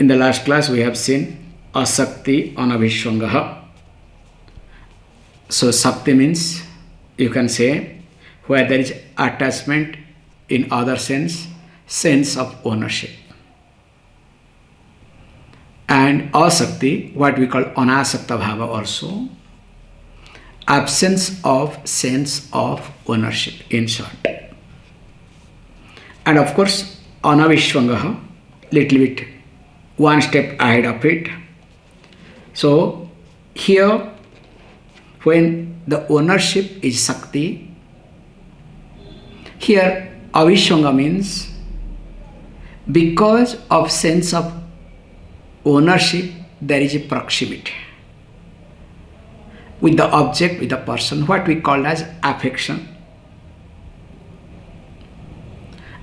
In the last class, we have seen asakti anavishwangaha. So, sakti means, you can say, where there is attachment in other sense of ownership. And asakti, what we call anasakta bhava also, absence of sense of ownership, in short. And of course, anavishwangaha, little bit one step ahead of it. So here, when the ownership is sakti, here avishwanga means because of sense of ownership, there is a proximity with the object, with the person, what we call as affection.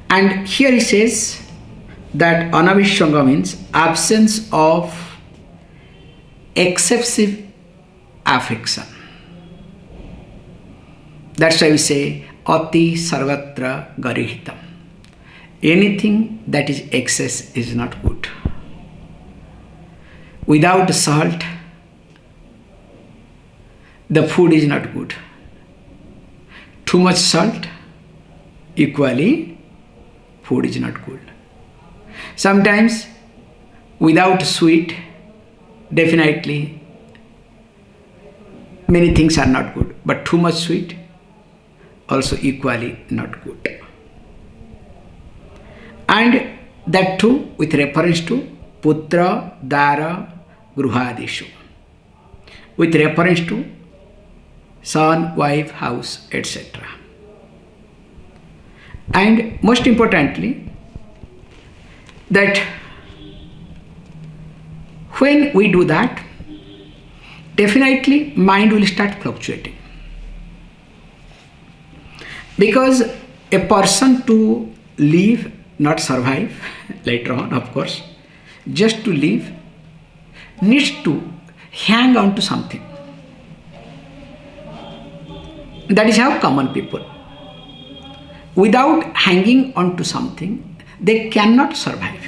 And here he says that anavishwanga means absence of excessive affection. That's why we say ati sarvatra garihitam. Anything that is excess is not good. Without salt, the food is not good. Too much salt, equally, food is not good. Sometimes, without sweet, definitely, many things are not good. But too much sweet, also equally not good. And that too, with reference to putra, dara, gruhadishu. With reference to son, wife, house, etc. And most importantly, that when we do that, definitely mind will start fluctuating. Because a person to live, not survive, later on of course, just to live, needs to hang on to something. That is how common people, without hanging on to something, they cannot survive.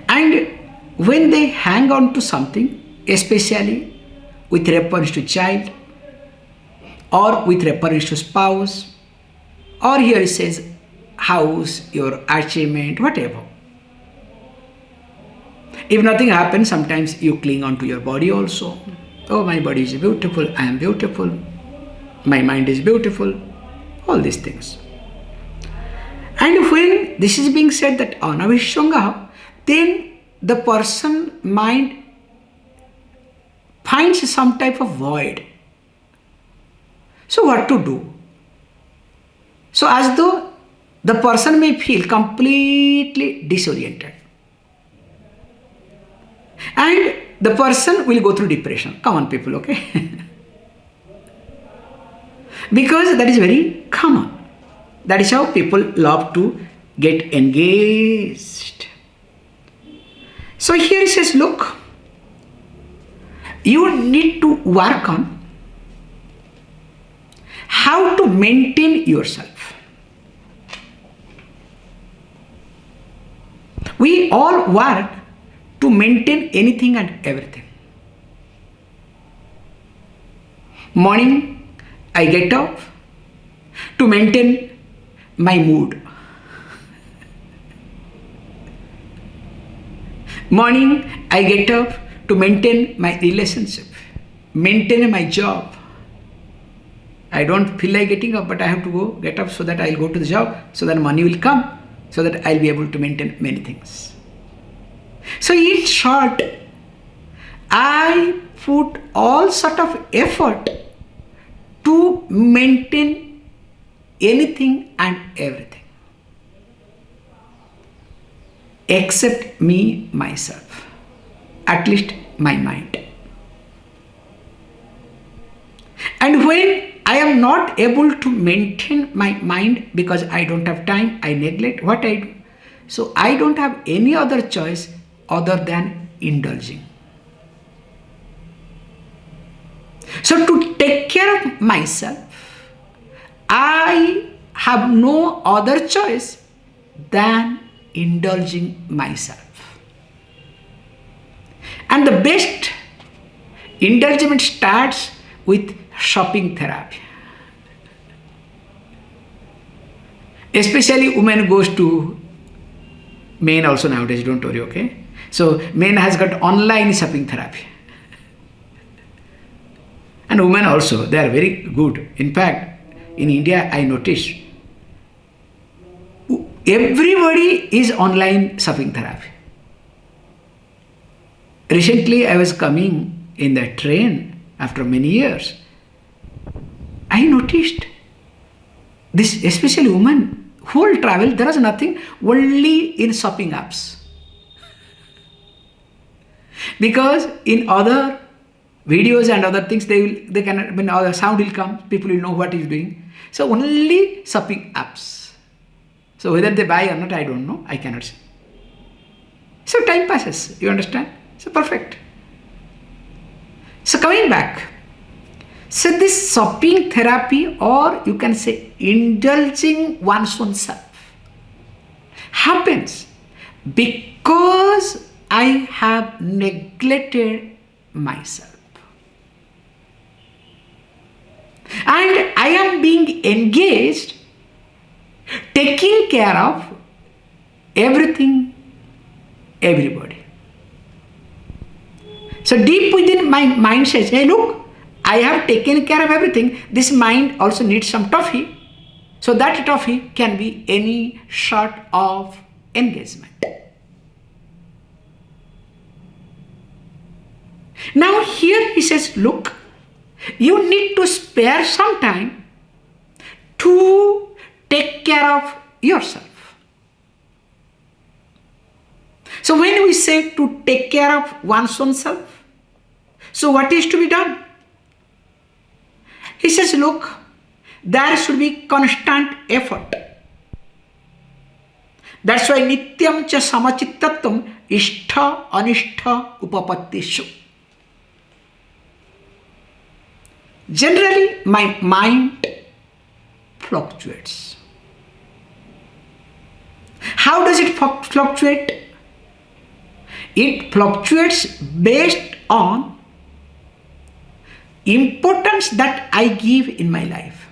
And when they hang on to something, especially with reference to child, or with reference to spouse, or here it says house, your achievement, whatever. If nothing happens, sometimes you cling on to your body also. Oh, my body is beautiful, I am beautiful, my mind is beautiful, all these things. And when this is being said that anavishwanga, then the person mind finds some type of void. So what to do? So as though the person may feel completely disoriented. And the person will go through depression. Come on people, okay? Because that is very common. That is how people love to get engaged. So here he says, look, you need to work on how to maintain yourself. We all work to maintain anything and everything. Morning, I get up to maintain my mood. Morning, I get up to maintain my relationship, maintain my job. I don't feel like getting up, but I have to get up so that I'll go to the job, so that money will come, so that I'll be able to maintain many things. So in short, I put all sort of effort to maintain anything and everything except me, myself, at least my mind. And when I am not able to maintain my mind because I don't have time, I neglect what I do. So I don't have any other choice other than indulging. So to take care of myself, I have no other choice than indulging myself. And the best indulgence starts with shopping therapy. Especially women goes to men also nowadays, don't worry, okay? So men has got online shopping therapy. And women also, they are very good. In fact, in India, I noticed everybody is online shopping therapy. Recently, I was coming in the train after many years. I noticed this, especially women, whole travel, there was nothing, only in shopping apps. Because in other videos and other things, they can, when other sound will come, people will know what he's doing. So only shopping apps. So whether they buy or not, I don't know. I cannot say. So time passes. You understand? So perfect. So coming back. So this shopping therapy, or you can say indulging one's own self, happens because I have neglected myself. And I am being engaged, taking care of everything, everybody. So deep within my mind says, hey look, I have taken care of everything. This mind also needs some toffee. So that toffee can be any sort of engagement. Now here he says, look, you need to spare some time to take care of yourself. So when we say to take care of one's own self, so what is to be done? He says, look, there should be constant effort. That's why nityam cha samachittatam ishtha anishtha upapattishu. Generally, my mind fluctuates. How does it fluctuate? It fluctuates based on importance that I give in my life.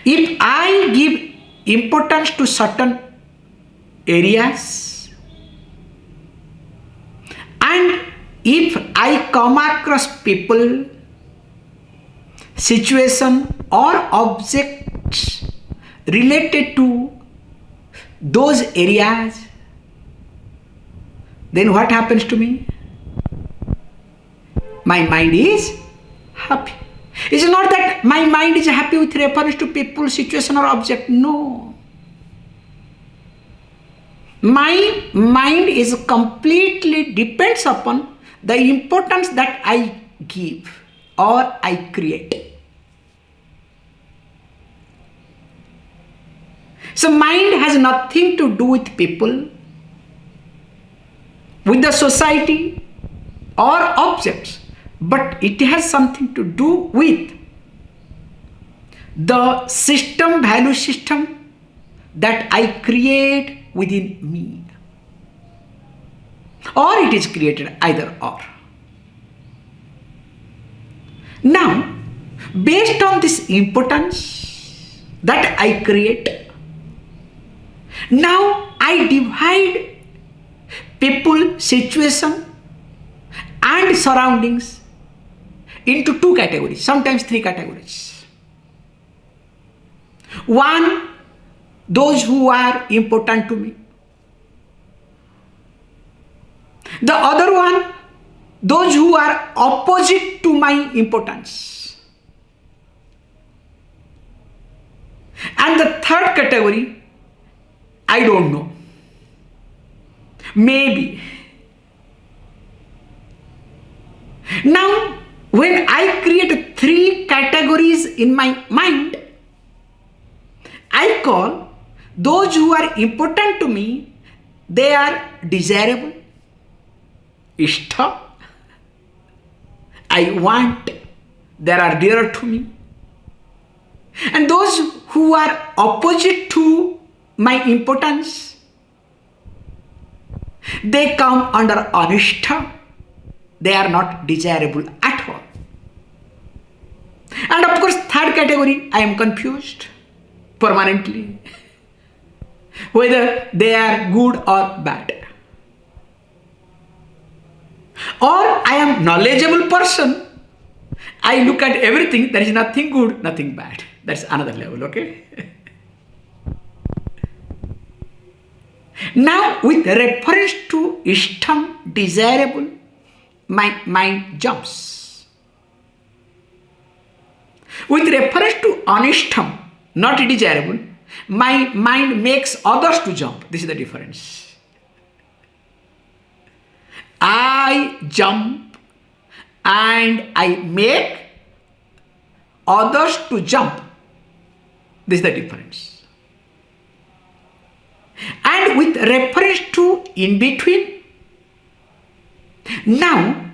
If I give importance to certain areas, and if I come across people, situation or objects related to those areas, then what happens to me? My mind is happy. It's not that my mind is happy with reference to people, situation or object. No. My mind is completely depends upon the importance that I give or I create. So mind has nothing to do with people, with the society or objects, but it has something to do with the system, value system that I create within me. Or it is created, either or. Now, based on this importance that I create, now I divide people, situation and surroundings into two categories, sometimes three categories. One, those who are important to me. The other one, those who are opposite to my importance. And the third category, I don't know. Maybe. Now, when I create three categories in my mind, I call those who are important to me, they are desirable, ishtha, I want, they are dearer to me. And those who are opposite to my importance, they come under anishtha. They are not desirable at all. And of course, third category, I am confused permanently whether they are good or bad. Or I am knowledgeable person. I look at everything, there is nothing good, nothing bad. That's another level, okay? Now, with reference to ishtam, desirable, my mind jumps. With reference to anishtam, not desirable, my mind makes others to jump. This is the difference. I jump and I make others to jump. This is the difference. And with reference to in between, now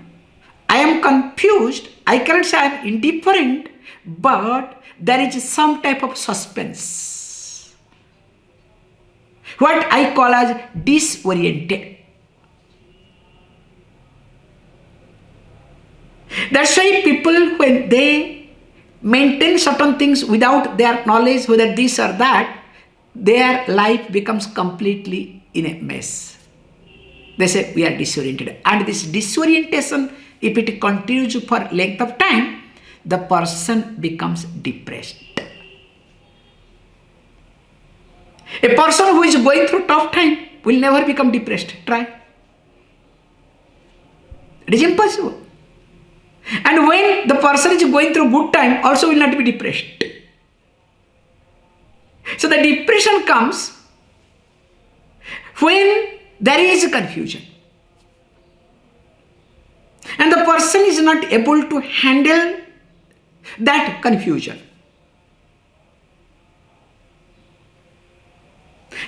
I am confused. I cannot say I am indifferent, but there is some type of suspense. What I call as disoriented. That's why people, when they maintain certain things without their knowledge whether this or that, their life becomes completely in a mess. They say we are disoriented. And this disorientation, if it continues for length of time, the person becomes depressed. A person who is going through tough time will never become depressed. Try. It is impossible. And when the person is going through good time, also will not be depressed. So the depression comes when there is confusion. And the person is not able to handle that confusion.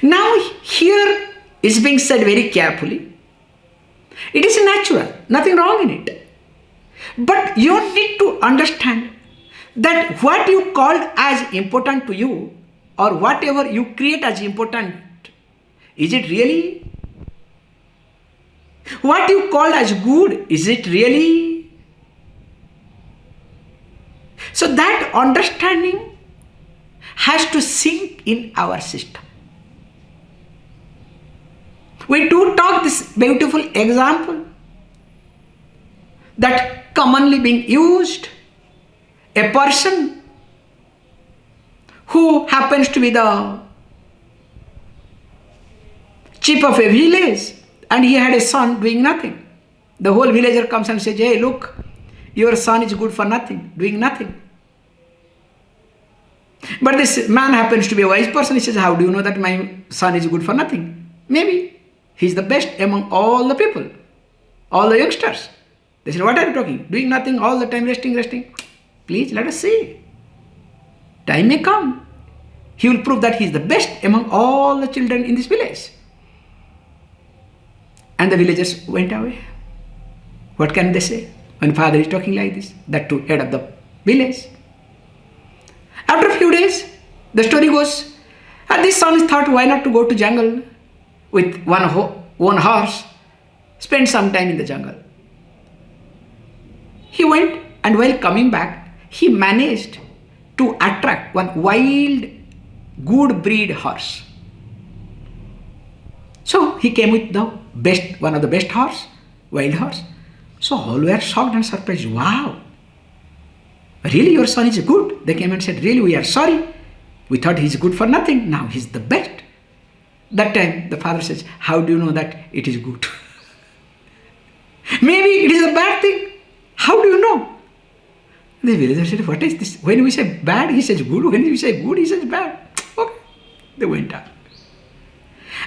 Now here is being said very carefully. It is natural, nothing wrong in it. But you need to understand that what you called as important to you, or whatever you create as important, is it really? What you call as good, is it really? So that understanding has to sink in our system. We do talk this beautiful example that commonly being used. A person who happens to be the chief of a village, and he had a son doing nothing. The whole villager comes and says, hey, look, your son is good for nothing, doing nothing. But this man happens to be a wise person. He says, how do you know that my son is good for nothing? Maybe he's the best among all the people, all the youngsters. They said, what are you talking? Doing nothing all the time, resting. Please let us see. Time may come. He will prove that he is the best among all the children in this village. And the villagers went away. What can they say when father is talking like this? That to head of the village. After a few days, the story goes, and this son thought, why not to go to jungle with one horse, spend some time in the jungle. He went, and while coming back, he managed to attract one wild, good breed horse. So he came with the best, one of the best horse, wild horse. So all were shocked and surprised. Wow, really your son is good? They came and said, really, we are sorry. We thought he's good for nothing. Now he's the best. That time the father says, how do you know that it is good? Maybe it is a bad thing. How do you know? The villager said, what is this? When we say bad, he says good. When we say good, he says bad. Okay. They went out.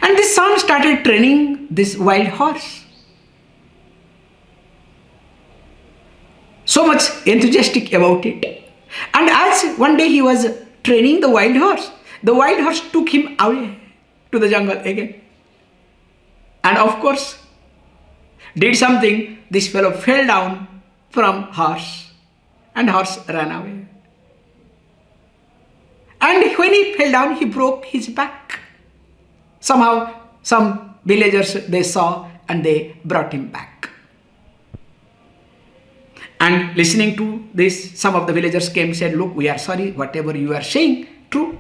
And this son started training this wild horse. So much enthusiastic about it. And as one day he was training the wild horse took him away to the jungle again. And of course, did something, this fellow fell down from horse, and horse ran away. And when he fell down, he broke his back. Somehow, some villagers they saw and they brought him back. And listening to this, some of the villagers came and said, look, we are sorry, whatever you are saying, true.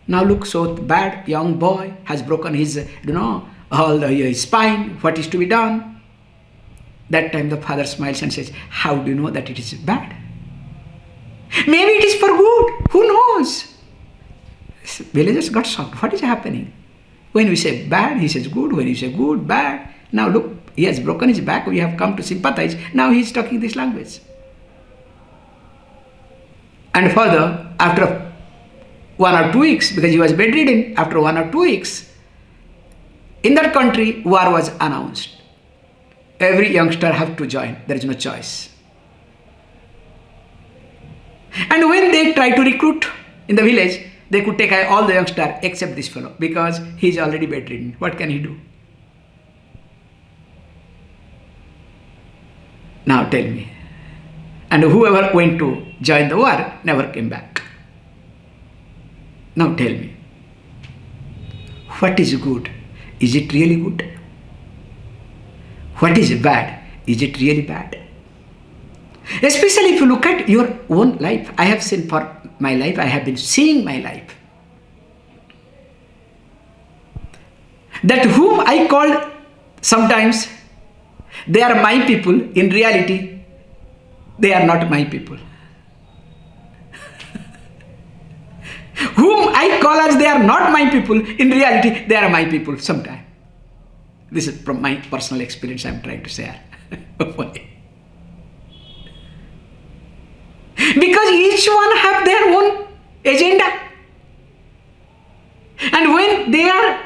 Now look, so bad young boy has broken his, his spine. What is to be done? That time the father smiles and says, how do you know that it is bad? Maybe it is for good. Who knows? Villagers got shocked. What is happening? When we say bad, he says good. When you say good, bad. Now look, he has broken his back. We have come to sympathize. Now he is talking this language. And further, after 1 or 2 weeks, because he was bedridden, after 1 or 2 weeks, in that country, war was announced. Every youngster have to join. There is no choice. And when they try to recruit in the village, they could take all the youngsters except this fellow because he is already bedridden. What can he do? Now tell me. And whoever went to join the war never came back. Now tell me. What is good? Is it really good? What is bad? Is it really bad? Especially if you look at your own life. I have seen for my life, I have been seeing my life. That whom I called sometimes, they are my people, in reality, they are not my people. Whom I call as they are not my people, in reality, they are my people sometimes. This is from my personal experience I am trying to share. Because each one have their own agenda. And when their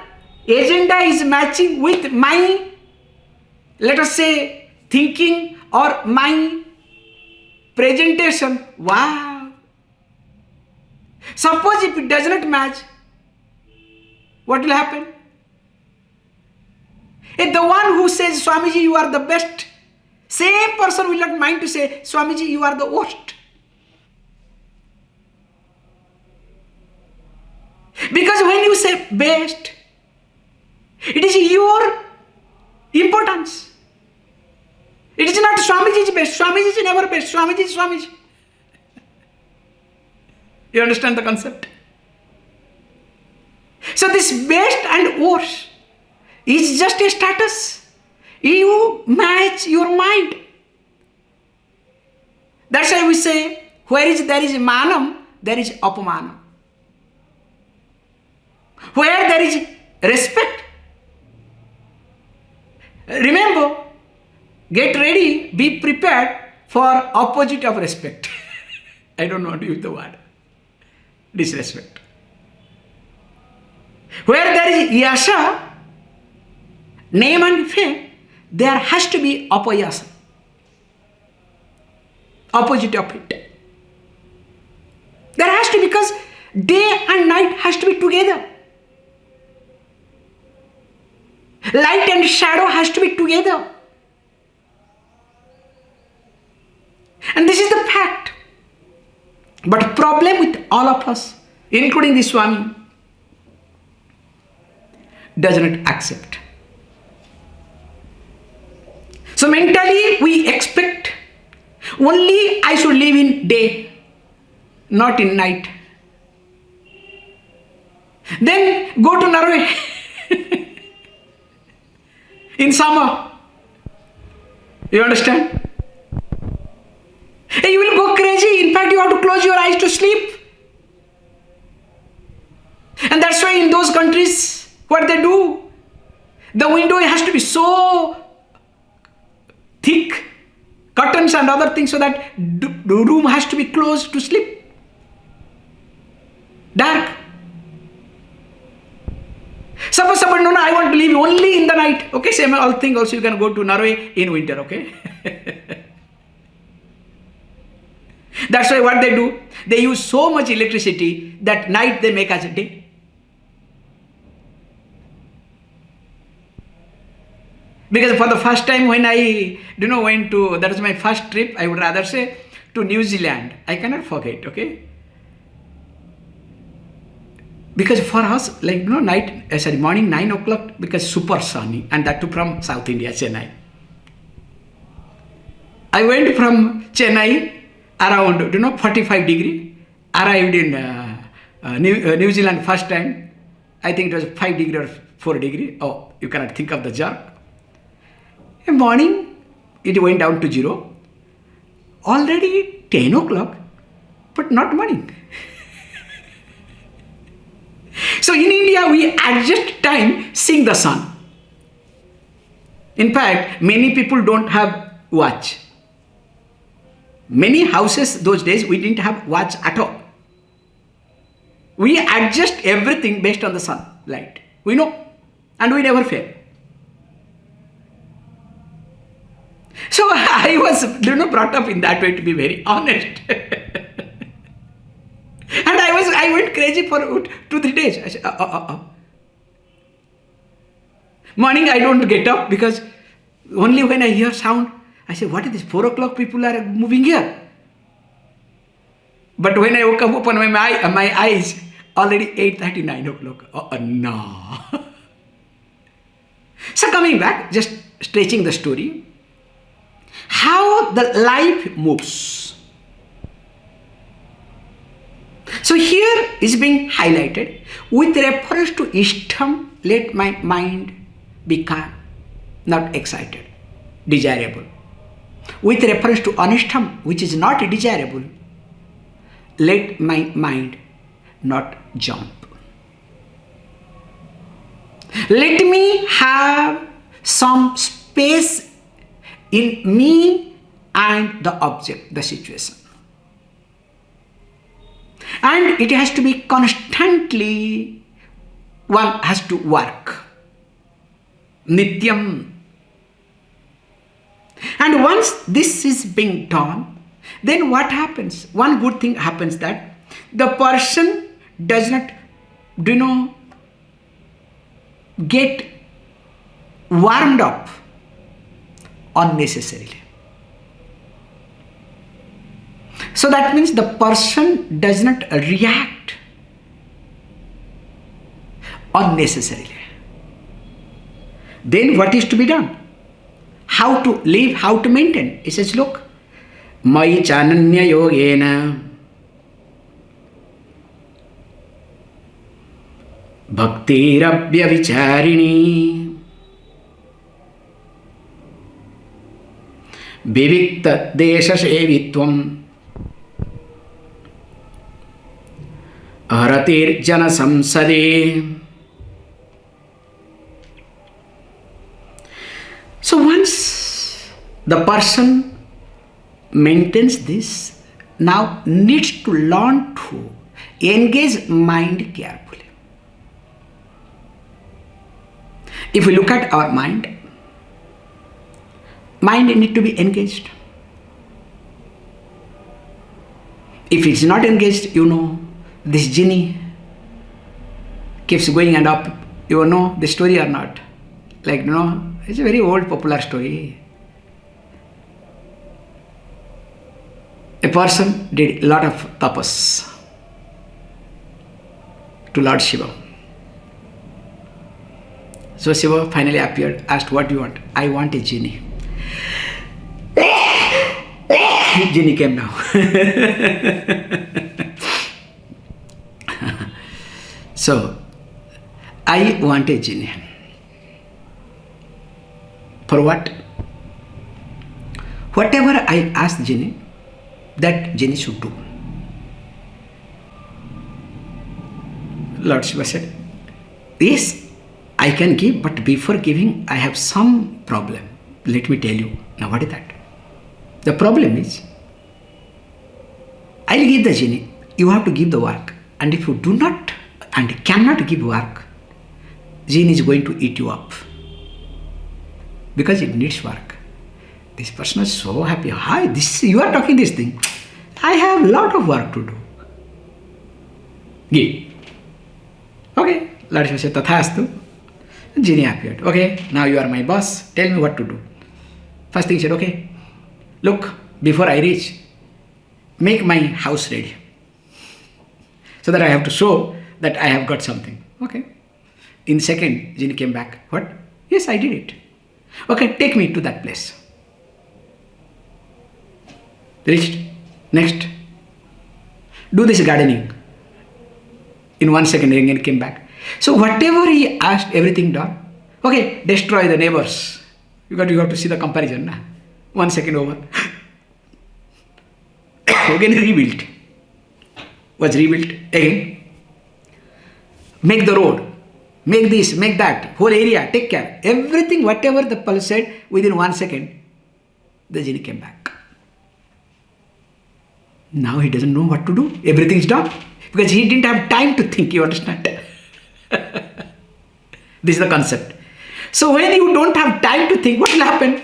agenda is matching with my, let us say, thinking or my presentation, wow. Suppose if it does not match, what will happen? If the one who says, Swamiji, you are the best, same person will not mind to say, Swamiji, you are the worst. Because when you say best, it is your importance. It is not Swamiji is best. Swamiji is never best. Swamiji is Swamiji. You understand the concept? So this best and worst is just a status. You match your mind. That's why we say, where there is manam, there is apamanam. Where there is respect, remember, get ready, be prepared for opposite of respect. I don't want to use the word. Disrespect. Where there is yasha, name and fame, there has to be apayasa. Opposite of it. There has to be, because day and night has to be together. Light and shadow has to be together. And this is the fact. But problem with all of us, including the Swami, does not accept. So mentally we expect only I should live in day, not in night. Then go to Norway in summer. You understand? You will go crazy. In fact, you have to close your eyes to sleep. And that's why in those countries, what they do, the window has to be so thick, curtains and other things, so that the room has to be closed to sleep. Dark. Suppose someone, no, I want to live only in the night. Okay, same all thing also you can go to Norway in winter, okay? That's why what they do, they use so much electricity that night they make as a day. Because for the first time when I, went to, that was my first trip, I would rather say, to New Zealand. I cannot forget, okay? Because for us, like morning 9 o'clock, because super sunny, and that too from South India, Chennai. I went from Chennai around 45 degree, arrived in New Zealand first time. I think it was 5 degree or 4 degree. Oh, you cannot think of the jerk. In morning, it went down to 0. Already 10 o'clock, but not morning. So in India, we adjust time seeing the sun. In fact, many people don't have watch. Many houses those days, we didn't have watch at all. We adjust everything based on the sunlight. We know, and we never fail. So I was brought up in that way, to be very honest. And I went crazy for 2-3 days. I said, Morning I don't get up, because only when I hear sound, I say, what is this? 4 o'clock people are moving here. But when I woke up, open my eyes, already 8:30, 9 o'clock. No. So coming back, just stretching the story, how the life moves. So here is being highlighted with reference to ishtam, let my mind be calm, not excited, desirable. With reference to anishtam, which is not desirable, let my mind not jump. Let me have some space in me and the object, the situation. And it has to be constantly, one has to work. Nityam. And once this is being done, then what happens? One good thing happens, that the person does not, get warmed up unnecessarily. So that means the person does not react unnecessarily. Then what is to be done? How to live, how to maintain? He says, look, Mai chananya yogena bhaktirabhya vicharini vivikta desha sevitvam haratir jana samsade. So once the person maintains this, now needs to learn to engage mind carefully. If we look at our mind need to be engaged. If it's not engaged, this genie keeps going and up. You know the story or not? It's a very old popular story. A person did a lot of tapas to Lord Shiva. So Shiva finally appeared, asked, what do you want? I want a genie. Genie came now. So, I want a genie. For what? Whatever I ask genie, that genie should do. Lord Shiva said, yes, I can give, but before giving, I have some problem. Let me tell you. Now what is that? The problem is, I'll give the genie, you have to give the work. And if you do not and cannot give work, genie is going to eat you up. Because it needs work. This person is so happy. Hi, you are talking this thing. I have a lot of work to do. Give. Okay. Lord Shiva said, Tathastu. Genie appeared. Okay, now you are my boss. Tell me what to do. First thing he said, okay, look, before I reach, make my house ready. So that I have to show that I have got something. Okay. In second, genie came back. What? Yes, I did it. Okay, take me to that place. Reached. Next. Do this gardening. In 1 second, again came back. So whatever he asked, everything done. Okay, destroy the neighbors. You have to see the comparison. Na? 1 second over. Again rebuilt. Was rebuilt again. Make the road. Make this, make that. Whole area, take care. Everything, whatever the pulse said, within 1 second, the genie came back. Now he doesn't know what to do. Everything is done. Because he didn't have time to think, you understand? This is the concept. So when you don't have time to think, what will happen?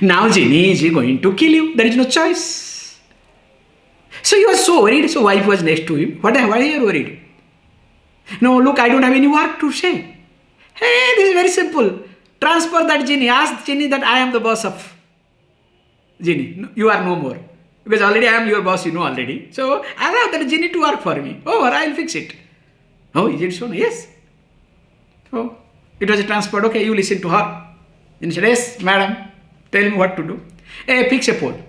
Now genie is going to kill you. There is no choice. So you are so worried. So wife was next to him. Why are you worried? No, look, I don't have any work to say. Hey, this is very simple. Transfer that genie. Ask genie that I am the boss of genie. You are no more. Because already I am your boss, you know already. So allow that genie to work for me. Over, I will fix it. Oh, is it so? Yes. So it was transferred. Okay, you listen to her. And she said, yes, madam, tell me what to do. Hey, fix a pole.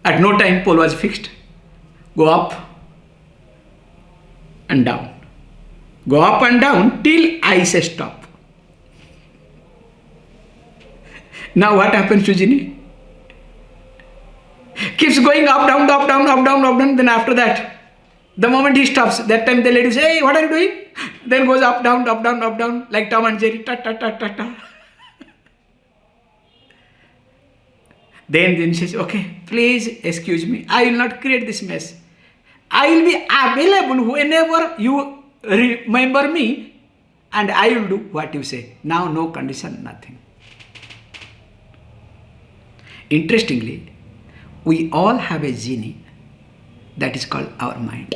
At no time, pole was fixed. Go up and down. Go up and down till I say stop. Now what happens to genie? Keeps going up, down, up, down, up, down, up, down. Then after that, the moment he stops, that time the lady says, hey, what are you doing? Then goes up, down, up, down, up, down, like Tom and Jerry. Ta, ta, ta, ta, ta. Then she says, okay, please excuse me. I will not create this mess. I will be available whenever you remember me and I will do what you say. Now no condition, nothing. Interestingly, we all have a genie that is called our mind.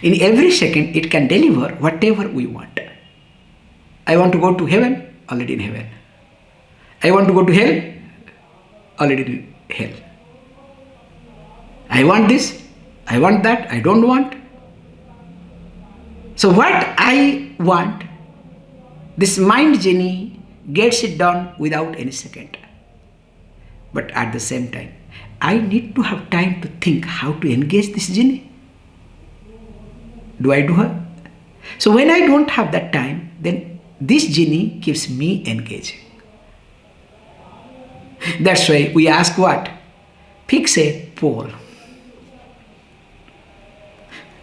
In every second, it can deliver whatever we want. I want to go to heaven, already in heaven. I want to go to hell, already in hell. I want this, I want that, I don't want. So what I want, this mind genie gets it done without any second. But at the same time, I need to have time to think how to engage this genie. Do I do her? So when I don't have that time, then this genie keeps me engaging. That's why we ask what? Fix a pole.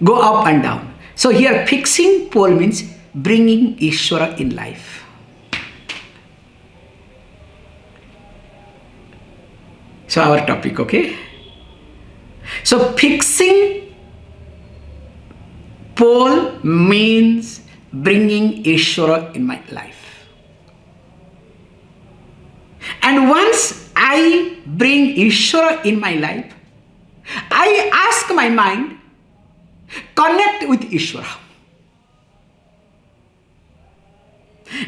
Go up and down. So here fixing pole means bringing Ishvara in life. So our topic, okay? So fixing pole means bringing Ishvara in my life. And once I bring Ishvara in my life, I ask my mind, connect with Ishvara.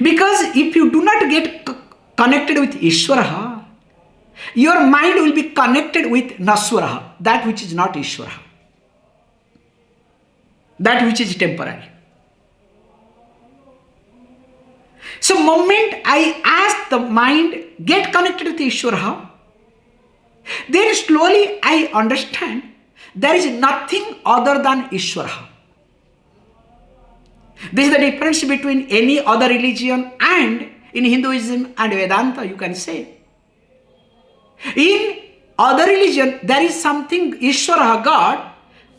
Because if you do not get connected with Ishvara, your mind will be connected with Naswara, that which is not Ishvara, that which is temporary. So moment I ask the mind, get connected with Ishvara, then slowly I understand there is nothing other than Ishvara. This is the difference between any other religion and in Hinduism and Vedanta, you can say. In other religion, there is something, Ishvara, God.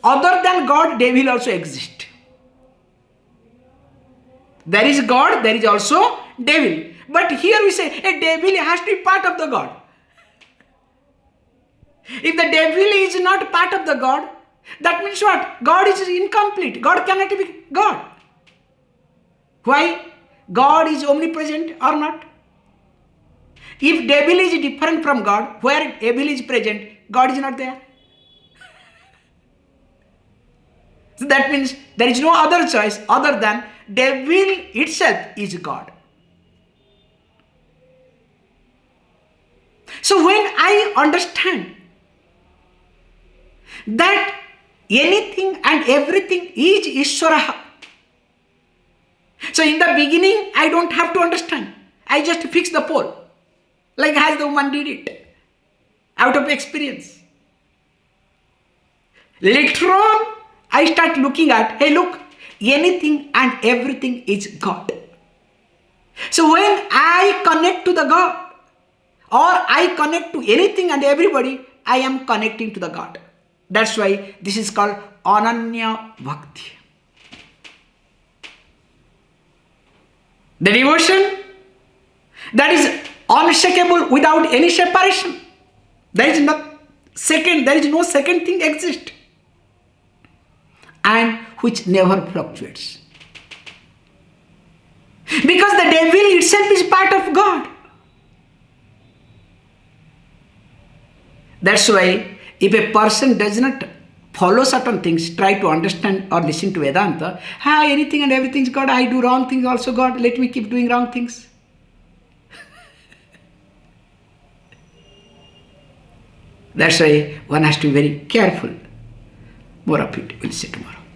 Other than God, devil also exists. There is God, there is also devil. But here we say, a devil has to be part of the God. If the devil is not part of the God, that means what? God is incomplete. God cannot be God. Why? God is omnipresent or not? If devil is different from God, where devil is present, God is not there. So that means there is no other choice other than devil itself is God. So when I understand that anything and everything is Ishwara. So in the beginning, I don't have to understand. I just fix the pole, like as the woman did it, out of experience. Later on, I start looking at, hey look, anything and everything is God. So when I connect to the God, or I connect to anything and everybody, I am connecting to the God. That's why this is called Ananya Bhakti. The devotion that is unshakable without any separation. There is no second thing exist, and which never fluctuates. Because the devil itself is part of God. That's why if a person does not follow certain things, try to understand or listen to Vedanta, anything and everything is God, I do wrong things also God, let me keep doing wrong things. That's why one has to be very careful. More of it we'll see tomorrow.